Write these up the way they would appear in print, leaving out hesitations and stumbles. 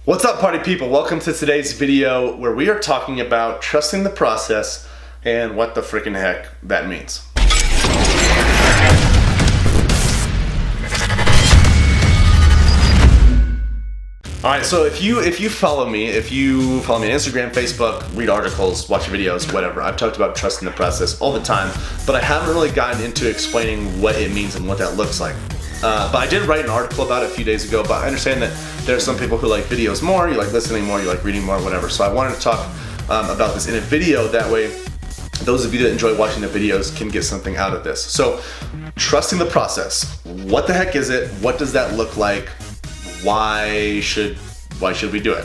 What's up, party people? Welcome to today's video where we are talking about trusting the process and what the freaking heck that means. Alright, so if you follow me on Instagram, Facebook, read articles, watch videos, whatever, I've talked about trusting the process all the time, but I haven't really gotten into explaining what it means and what that looks like. But I did write an article about it a few days ago, but I understand that there are some people who like videos more, you like listening more, you like reading more, whatever. So I wanted to talk about this in a video, that way those of you that enjoy watching the videos can get something out of this. So, trusting the process. What the heck is it? What does that look like? Why should we do it?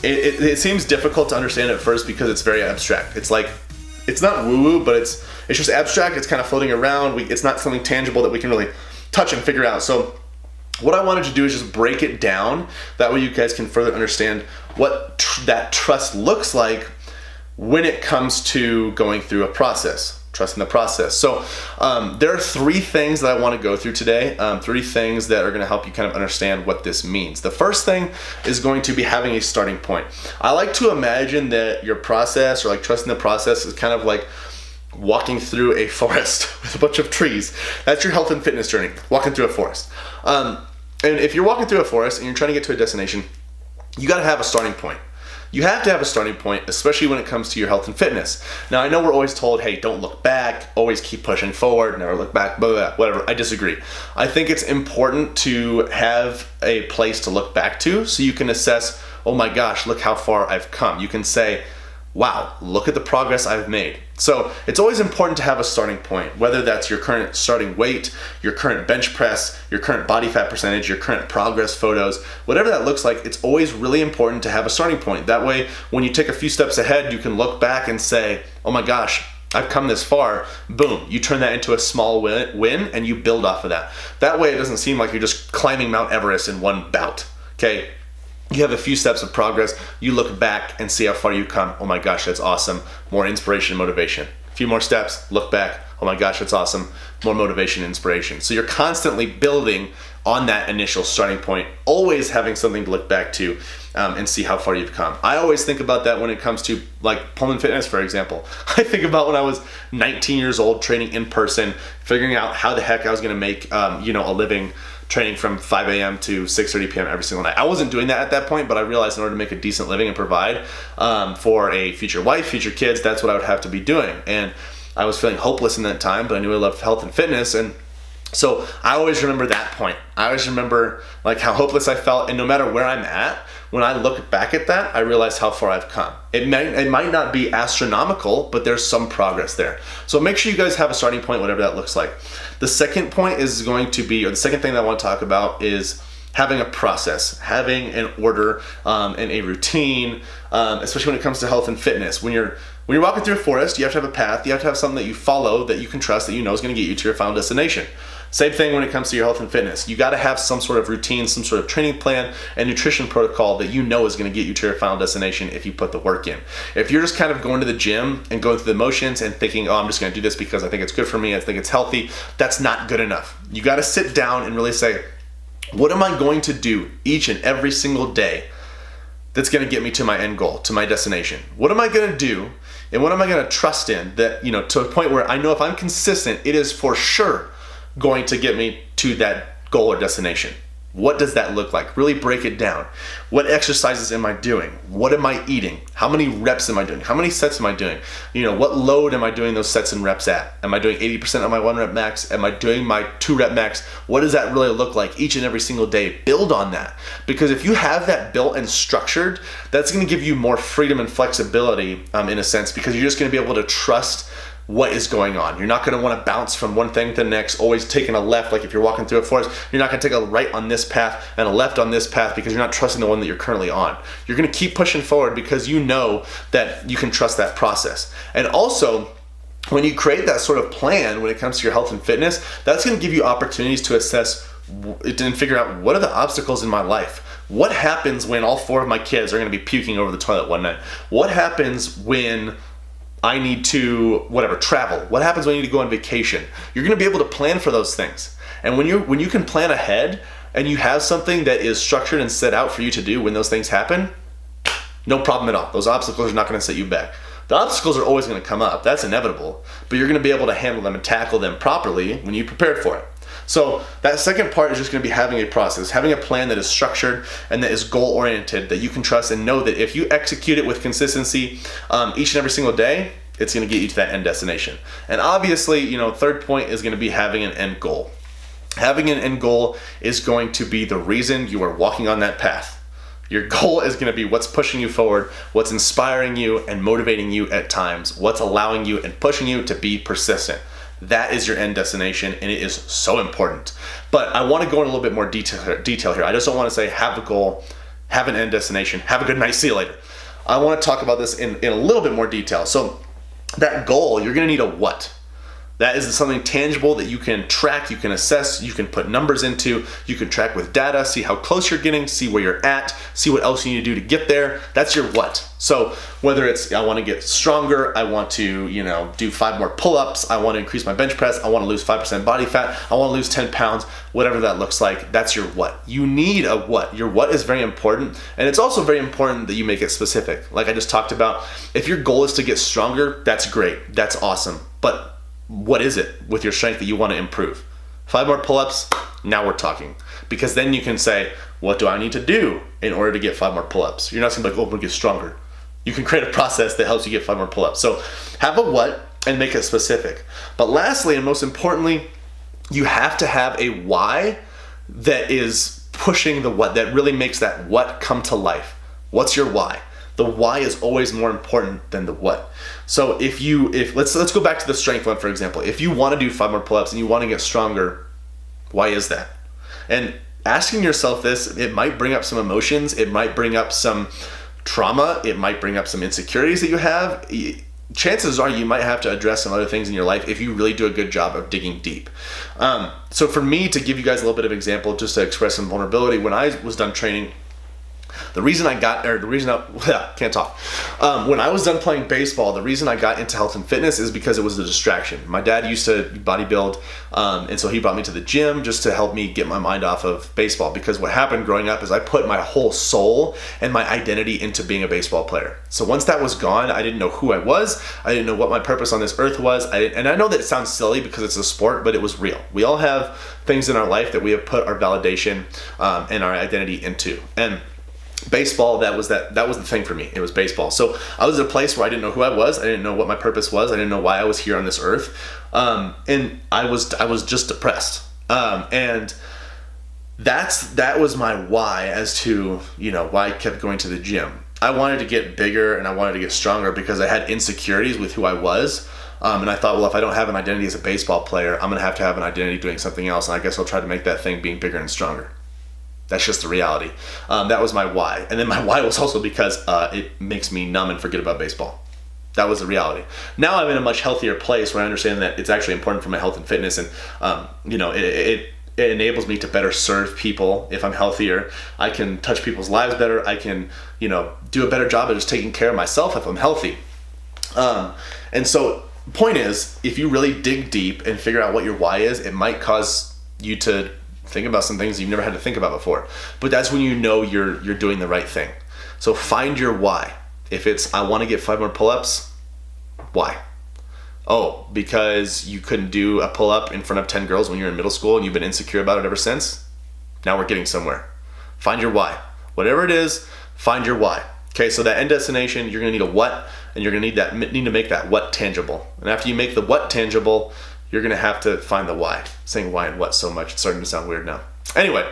It seems difficult to understand at first because it's very abstract. It's like, it's not woo-woo, but it's just abstract. It's kind of floating around. It's not something tangible that we can really touch and figure out. So what I wanted to do is just break it down. That way you guys can further understand what that trust looks like when it comes to going through a process, trusting the process. So there are three things that I want to go through today, three things that are going to help you kind of understand what this means. The first thing is going to be having a starting point. I like to imagine that your process, or like trusting the process, is kind of like walking through a forest with a bunch of trees. That's your health and fitness journey, walking through a forest. And if you're walking through a forest and you're trying to get to a destination, you got to have a starting point. You have to have a starting point, especially when it comes to your health and fitness. Now, I know we're always told, hey, don't look back, always keep pushing forward, never look back, blah, blah, blah, whatever. I disagree. I think it's important to have a place to look back to so you can assess, oh my gosh, look how far I've come. You can say, wow, look at the progress I've made. So it's always important to have a starting point, whether that's your current starting weight, your current bench press, your current body fat percentage, your current progress photos, whatever that looks like. It's always really important to have a starting point. That way, when you take a few steps ahead, you can look back and say, oh my gosh, I've come this far. Boom, you turn that into a small win and you build off of that. That way it doesn't seem like you're just climbing Mount Everest in one bout, okay? You have a few steps of progress, you look back and see how far you've come. Oh my gosh, that's awesome. More inspiration, motivation. A few more steps, look back. Oh my gosh, that's awesome. More motivation, inspiration. So you're constantly building on that initial starting point, always having something to look back to and see how far you've come. I always think about that when it comes to like Poehlmann Fitness, for example. I think about when I was 19 years old, training in person, figuring out how the heck I was gonna make a living training from 5 a.m. to 6:30 p.m. every single night. I wasn't doing that at that point, but I realized in order to make a decent living and provide for a future wife, future kids, that's what I would have to be doing. And I was feeling hopeless in that time, but I knew I loved health and fitness. And so I always remember that point. I always remember like how hopeless I felt, and no matter where I'm at, when I look back at that, I realize how far I've come. It might not be astronomical, but there's some progress there. So make sure you guys have a starting point, whatever that looks like. The second point is going to be, or the second thing that I want to talk about is having a process, having an order and a routine, especially when it comes to health and fitness. When you're walking through a forest, you have to have a path, you have to have something that you follow, that you can trust, that you know is going to get you to your final destination. Same thing when it comes to your health and fitness. You got to have some sort of routine, some sort of training plan and nutrition protocol that you know is going to get you to your final destination if you put the work in. If you're just kind of going to the gym and going through the motions and thinking, oh, I'm just going to do this because I think it's good for me, I think it's healthy, that's not good enough. You got to sit down and really say, what am I going to do each and every single day that's going to get me to my end goal, to my destination? What am I going to do, and what am I going to trust in that, to a point where I know if I'm consistent, it is for sure going to get me to that goal or destination? What does that look like? Really break it down. What exercises am I doing? What am I eating? How many reps am I doing? How many sets am I doing? What load am I doing those sets and reps at? Am I doing 80% of my 1 rep max? Am I doing my 2 rep max? What does that really look like each and every single day? Build on that. Because if you have that built and structured, that's going to give you more freedom and flexibility in a sense, because you're just going to be able to trust what is going on. You're not going to want to bounce from one thing to the next, always taking a left. Like if you're walking through a forest, you're not going to take a right on this path and a left on this path because you're not trusting the one that you're currently on. You're going to keep pushing forward because you know that you can trust that process. And also, when you create that sort of plan when it comes to your health and fitness, that's going to give you opportunities to assess and figure out, what are the obstacles in my life? What happens when all 4 of my kids are going to be puking over the toilet one night? What happens when I need to, travel? What happens when I need to go on vacation? You're going to be able to plan for those things. And when you can plan ahead, and you have something that is structured and set out for you to do when those things happen, no problem at all. Those obstacles are not going to set you back. The obstacles are always going to come up. That's inevitable. But you're going to be able to handle them and tackle them properly when you prepared for it. So that second part is just going to be having a process, having a plan that is structured and that is goal-oriented, that you can trust and know that if you execute it with consistency each and every single day, it's going to get you to that end destination. And obviously, third point is going to be having an end goal. Having an end goal is going to be the reason you are walking on that path. Your goal is going to be what's pushing you forward, what's inspiring you and motivating you at times, what's allowing you and pushing you to be persistent. That is your end destination, and it is so important. But I want to go in a little bit more detail here. I just don't want to say have a goal, have an end destination, have a good night, see you later. I want to talk about this in a little bit more detail. So that goal, you're going to need a what. That is something tangible that you can track, you can assess, you can put numbers into, you can track with data, see how close you're getting, see where you're at, see what else you need to do to get there. That's your what. So whether it's I want to get stronger, I want to, do 5 more pull-ups, I want to increase my bench press, I want to lose 5% body fat, I want to lose 10 pounds, whatever that looks like, that's your what. You need a what. Your what is very important, and it's also very important that you make it specific. Like I just talked about, if your goal is to get stronger, that's great, that's awesome. But what is it with your strength that you want to improve? 5 more pull-ups, now we're talking. Because then you can say, what do I need to do in order to get 5 more pull-ups? You're not going to be like, oh, we'll get stronger. You can create a process that helps you get 5 more pull-ups. So have a what and make it specific. But lastly, and most importantly, you have to have a why that is pushing the what, that really makes that what come to life. What's your why? The why is always more important than the what. So if let's go back to the strength one, for example. If you want to do 5 more pull-ups and you want to get stronger, why is that? And asking yourself this, it might bring up some emotions, it might bring up some trauma, it might bring up some insecurities that you have. Chances are you might have to address some other things in your life if you really do a good job of digging deep. So for me, to give you guys a little bit of example, just to express some vulnerability, when I was done training, when I was done playing baseball, the reason I got into health and fitness is because it was a distraction. My dad used to bodybuild, and so he brought me to the gym just to help me get my mind off of baseball, because what happened growing up is I put my whole soul and my identity into being a baseball player. So once that was gone, I didn't know who I was, I didn't know what my purpose on this earth was, and I know that it sounds silly because it's a sport, but it was real. We all have things in our life that we have put our validation and our identity into, and baseball, that was the thing for me. It was baseball. So I was at a place where I didn't know who I was. I didn't know what my purpose was. I didn't know why I was here on this earth. And I was just depressed. And that was my why as to, why I kept going to the gym. I wanted to get bigger and I wanted to get stronger because I had insecurities with who I was. And I thought, well, if I don't have an identity as a baseball player, I'm going to have an identity doing something else. And I guess I'll try to make that thing being bigger and stronger. That's just the reality. That was my why. And then my why was also because it makes me numb and forget about baseball. That was the reality. Now I'm in a much healthier place where I understand that it's actually important for my health and fitness, and it enables me to better serve people. If I'm healthier, I can touch people's lives better. I can, do a better job of just taking care of myself if I'm healthy. And so the point is, if you really dig deep and figure out what your why is, it might cause you to think about some things you've never had to think about before. But that's when you know you're doing the right thing. So find your why. If it's, I want to get 5 more pull-ups, why? Oh, because you couldn't do a pull-up in front of 10 girls when you were in middle school and you've been insecure about it ever since? Now we're getting somewhere. Find your why. Whatever it is, find your why. Okay, so that end destination, you're going to need a what, and you're going to need to make that what tangible. And after you make the what tangible, you're going to have to find the why. Saying why and what so much, it's starting to sound weird now. Anyway,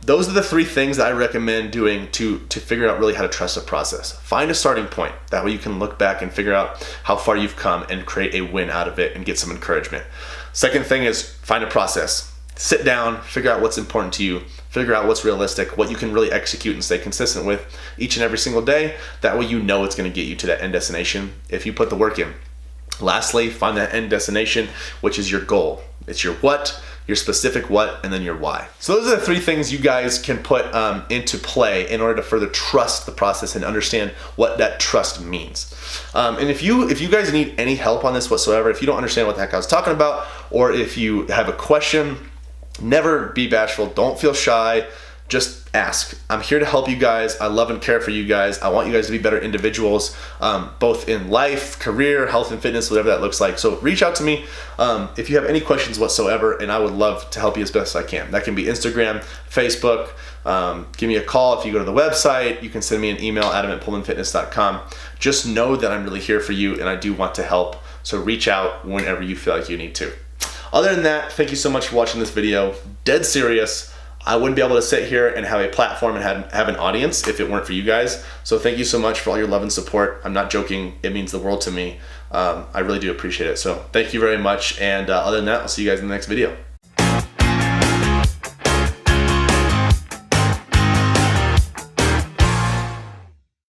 those are the 3 things that I recommend doing to figure out really how to trust the process. Find a starting point. That way you can look back and figure out how far you've come and create a win out of it and get some encouragement. Second thing is find a process. Sit down, figure out what's important to you, figure out what's realistic, what you can really execute and stay consistent with each and every single day. That way you know it's going to get you to that end destination if you put the work in. Lastly, find that end destination, which is your goal. It's your what, your specific what, and then your why. So those are the 3 things you guys can put into play in order to further trust the process and understand what that trust means. And if you guys need any help on this whatsoever, if you don't understand what the heck I was talking about, or if you have a question, Never be bashful. Don't feel shy. Just ask. I'm here to help you guys. I love and care for you guys. I want you guys to be better individuals, both in life, career, health and fitness, whatever that looks like. So reach out to me if you have any questions whatsoever, and I would love to help you as best as I can. That can be Instagram, Facebook. Give me a call if you go to the website. You can send me an email, adam@poehlmannfitness.com. Just know that I'm really here for you, and I do want to help. So reach out whenever you feel like you need to. Other than that, thank you so much for watching this video. Dead serious. I wouldn't be able to sit here and have a platform and have an audience if it weren't for you guys. So thank you so much for all your love and support. I'm not joking. It means the world to me. I really do appreciate it. So thank you very much. And other than that, I'll see you guys in the next video.